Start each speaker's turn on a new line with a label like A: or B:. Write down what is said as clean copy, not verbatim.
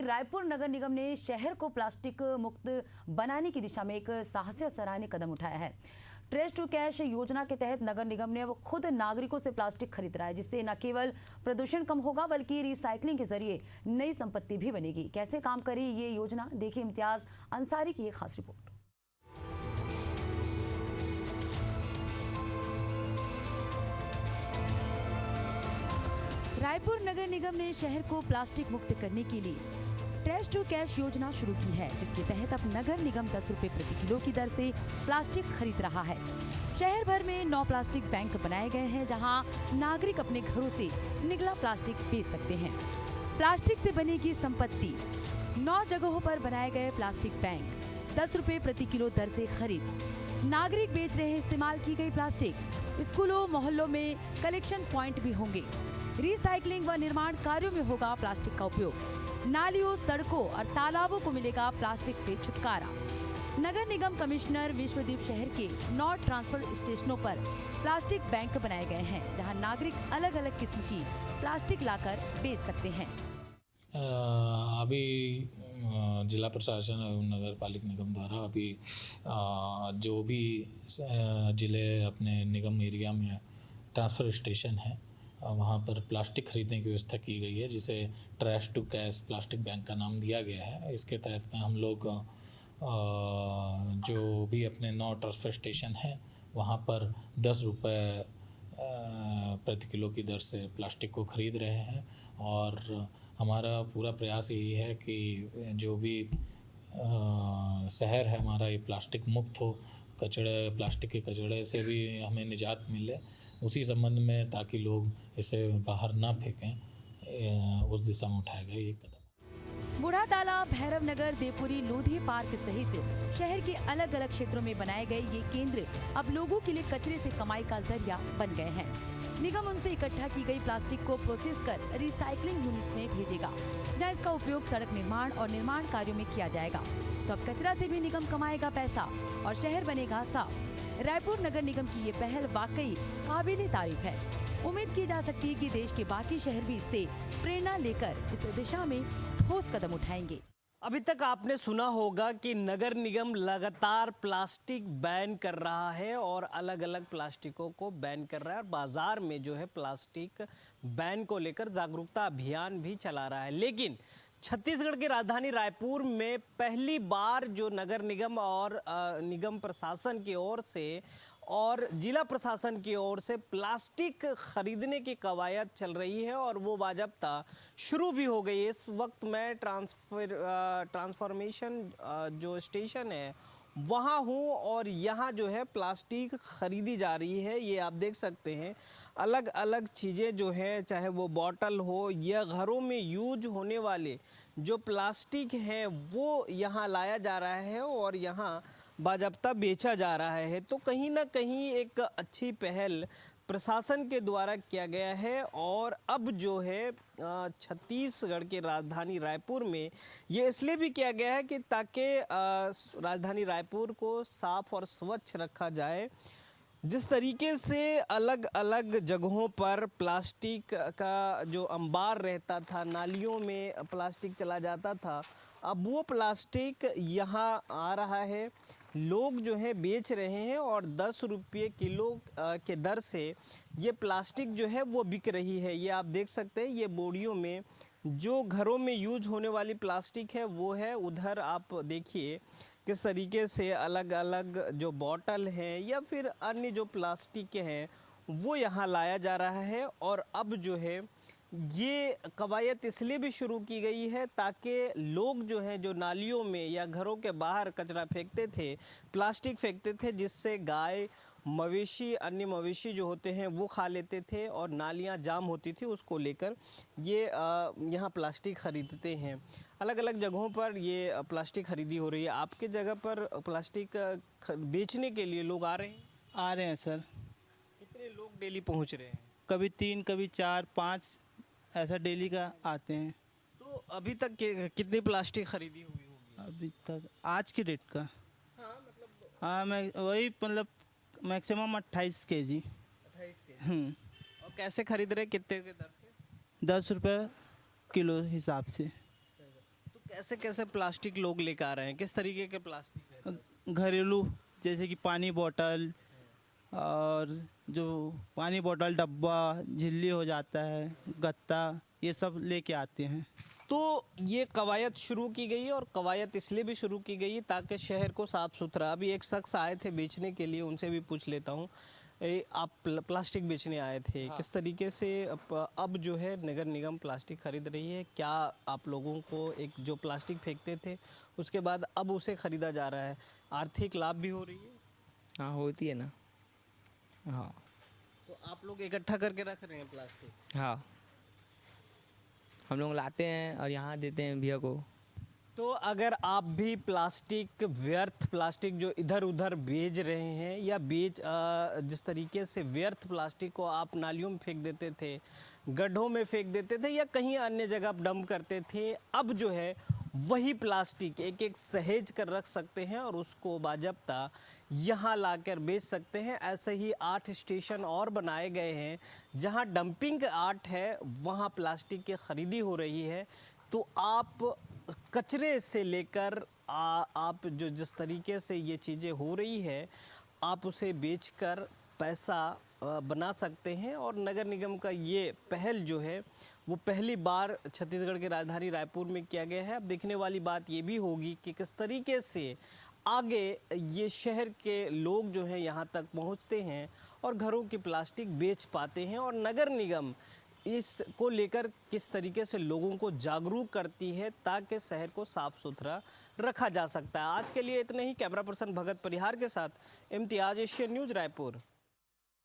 A: रायपुर नगर निगम ने शहर को प्लास्टिक मुक्त बनाने की दिशा में एक साहसी और सराहनीय कदम उठाया है। ट्रेस टू कैश योजना के तहत नगर निगम ने अब खुद नागरिकों से प्लास्टिक खरीद रहा है, जिससे न केवल प्रदूषण कम होगा बल्कि रिसाइकलिंग के जरिए नई संपत्ति भी बनेगी। कैसे काम करी ये योजना, देखिए इम्तियाज अंसारी की एक खास रिपोर्ट। रायपुर नगर निगम ने शहर को प्लास्टिक मुक्त करने के लिए ट्रेस टू कैश योजना शुरू की है, जिसके तहत अब नगर निगम 10 रुपए प्रति किलो की दर से प्लास्टिक खरीद रहा है। शहर भर में 9 प्लास्टिक बैंक बनाए गए हैं, जहां नागरिक अपने घरों से निकला प्लास्टिक बेच सकते हैं। प्लास्टिक से बनेगी संपत्ति। 9 जगहों पर बनाए गए प्लास्टिक बैंक 10 रुपए प्रति किलो दर से खरीद। नागरिक बेच रहे हैं इस्तेमाल की गई प्लास्टिक। स्कूलों मोहल्लों में कलेक्शन पॉइंट भी होंगे। रिसाइकलिंग व निर्माण कार्यों में होगा प्लास्टिक का उपयोग। नालियों, सड़कों और तालाबों को मिलेगा प्लास्टिक से छुटकारा। नगर निगम कमिश्नर विश्वदीप शहर के 9 ट्रांसफर स्टेशनों पर प्लास्टिक बैंक बनाए गए हैं, जहां नागरिक अलग अलग किस्म की प्लास्टिक लाकर बेच सकते हैं।
B: अभी जिला प्रशासन एवं नगर पालिक निगम द्वारा अभी जो भी जिले अपने निगम एरिया में ट्रांसफ़र स्टेशन है वहाँ पर प्लास्टिक खरीदने की व्यवस्था की गई है, जिसे trash to cash plastic bank का नाम दिया गया है। इसके तहत में हम लोग जो भी अपने 9 ट्रांसफ़र स्टेशन हैं वहाँ पर 10 रुपये प्रति किलो की दर से प्लास्टिक को खरीद रहे हैं। और हमारा पूरा प्रयास यही है कि जो भी शहर है हमारा ये प्लास्टिक मुक्त हो, प्लास्टिक के कचड़े से भी हमें निजात मिले, उसी संबंध में, ताकि लोग इसे बाहर ना फेंकें, उस दिशा में उठाया गया ये कदम।
A: बूढ़ा तालाब, भैरव नगर, देवपुरी, लोधी पार्क सहित शहर के अलग अलग क्षेत्रों में बनाए गए ये केंद्र अब लोगों के लिए कचरे से कमाई का जरिया बन गए हैं। निगम उनसे इकट्ठा की गई प्लास्टिक को प्रोसेस कर रिसाइकलिंग यूनिट में भेजेगा, जहां इसका उपयोग सड़क निर्माण और निर्माण कार्यों में किया जाएगा। तो अब कचरा से भी निगम कमाएगा पैसा और शहर बनेगा साफ। रायपुर नगर निगम की ये पहल वाकई काबिले तारीफ है। उम्मीद की जा सकती है कि देश के बाकी शहर भी इससे प्रेरणा लेकर इस दिशा में ठोस कदम उठाएंगे।
C: अभी तक आपने सुना होगा कि नगर निगम लगातार प्लास्टिक बैन कर रहा है और अलग अलग प्लास्टिकों को बैन कर रहा है, और बाजार में जो है प्लास्टिक बैन को लेकर जागरूकता अभियान भी चला रहा है। लेकिन छत्तीसगढ़ की राजधानी रायपुर में पहली बार जो नगर निगम और निगम प्रशासन की ओर से और जिला प्रशासन की ओर से प्लास्टिक खरीदने की कवायद चल रही है और वो बाज़ाब्ता शुरू भी हो गई है। इस वक्त मैं ट्रांसफॉर्मेशन जो स्टेशन है वहाँ हूँ और यहाँ जो है प्लास्टिक ख़रीदी जा रही है। ये आप देख सकते हैं अलग अलग चीज़ें जो हैं, चाहे वो बॉटल हो या घरों में यूज होने वाले जो प्लास्टिक हैं वो यहाँ लाया जा रहा है और यहाँ बाज़ाब्ता बेचा जा रहा है। तो कहीं ना कहीं एक अच्छी पहल प्रशासन के द्वारा किया गया है और अब जो है छत्तीसगढ़ के राजधानी रायपुर में ये इसलिए भी किया गया है कि ताकि राजधानी रायपुर को साफ और स्वच्छ रखा जाए। जिस तरीके से अलग अलग जगहों पर प्लास्टिक का जो अंबार रहता था, नालियों में प्लास्टिक चला जाता था, अब वो प्लास्टिक यहाँ आ रहा है, लोग जो है बेच रहे हैं और 10 रुपये किलो के दर से ये प्लास्टिक जो है वो बिक रही है। ये आप देख सकते हैं, ये बोरियों में जो घरों में यूज होने वाली प्लास्टिक है वो है। उधर आप देखिए किस तरीके से अलग अलग जो बॉटल हैं या फिर अन्य जो प्लास्टिक हैं वो यहाँ लाया जा रहा है। और अब जो है ये कवायद इसलिए भी शुरू की गई है ताकि लोग जो हैं जो नालियों में या घरों के बाहर कचरा फेंकते थे, प्लास्टिक फेंकते थे, जिससे गाय, मवेशी, अन्य मवेशी जो होते हैं वो खा लेते थे और नालियाँ जाम होती थी, उसको लेकर ये यहाँ प्लास्टिक ख़रीदते हैं। अलग अलग जगहों पर ये प्लास्टिक खरीदी हो रही है। आपके जगह पर प्लास्टिक बेचने के लिए लोग आ रहे हैं?
D: आ रहे हैं सर।
C: कितने लोग डेली पहुँच रहे हैं?
D: कभी 3, कभी 4, 5 ऐसा डेली का आते हैं।
C: तो अभी तक कितनी प्लास्टिक खरीदी हुई होगी?
D: अभी तक आज की डेट का
C: हाँ,
D: मैं वही मतलब मैक्सिमम 28 केजी।
C: 28 के। और कैसे खरीद रहे, कितने के दर से?
D: 10 रुपये किलो हिसाब से।
C: तो कैसे कैसे प्लास्टिक लोग लेकर आ रहे हैं, किस तरीके के प्लास्टिक है?
D: घरेलू जैसे कि पानी बोतल और जो पानी बोतल डब्बा झिल्ली हो जाता है, गत्ता, ये सब लेके आते हैं।
C: तो ये कवायद शुरू की गई है और कवायद इसलिए भी शुरू की गई है ताकि शहर को साफ सुथरा। अभी एक शख्स आए थे बेचने के लिए, उनसे भी पूछ लेता हूँ। आप प्लास्टिक बेचने आए थे, किस तरीके से अब जो है नगर निगम प्लास्टिक खरीद रही है? क्या आप लोगों को एक जो प्लास्टिक फेंकते थे उसके बाद अब उसे खरीदा जा रहा है, आर्थिक लाभ भी हो रही है?
E: हाँ होती है ना। हाँ
C: तो आप लोग इकट्ठा करके रख रहे हैं प्लास्टिक?
E: हाँ, हम लोग लाते हैं और यहाँ देते हैं भैया को।
C: तो अगर आप भी प्लास्टिक, व्यर्थ प्लास्टिक जो इधर उधर बेच रहे हैं या जिस तरीके से व्यर्थ प्लास्टिक को आप नालियों में फेंक देते थे, गड्ढों में फेंक देते थे या कहीं अन्य जगह डंप करते थे, अब जो है वही प्लास्टिक एक एक सहेज कर रख सकते हैं और उसको बाजब्ता यहाँ लाकर बेच सकते हैं। ऐसे ही 8 स्टेशन और बनाए गए हैं जहाँ डंपिंग आर्ट है, वहाँ प्लास्टिक की खरीदी हो रही है। तो आप कचरे से लेकर आप जो जिस तरीके से ये चीज़ें हो रही है, आप उसे बेचकर पैसा बना सकते हैं। और नगर निगम का ये पहल जो है वो पहली बार छत्तीसगढ़ के राजधानी रायपुर में किया गया है। अब देखने वाली बात ये भी होगी कि किस तरीके से आगे ये शहर के लोग जो हैं यहाँ तक पहुँचते हैं और घरों की प्लास्टिक बेच पाते हैं, और नगर निगम इसको लेकर किस तरीके से लोगों को जागरूक करती है ताकि शहर को साफ सुथरा रखा जा सकता है। आज के लिए इतना ही। कैमरा पर्सन भगत परिहार के साथ इम्तियाज, एशियन न्यूज़, रायपुर।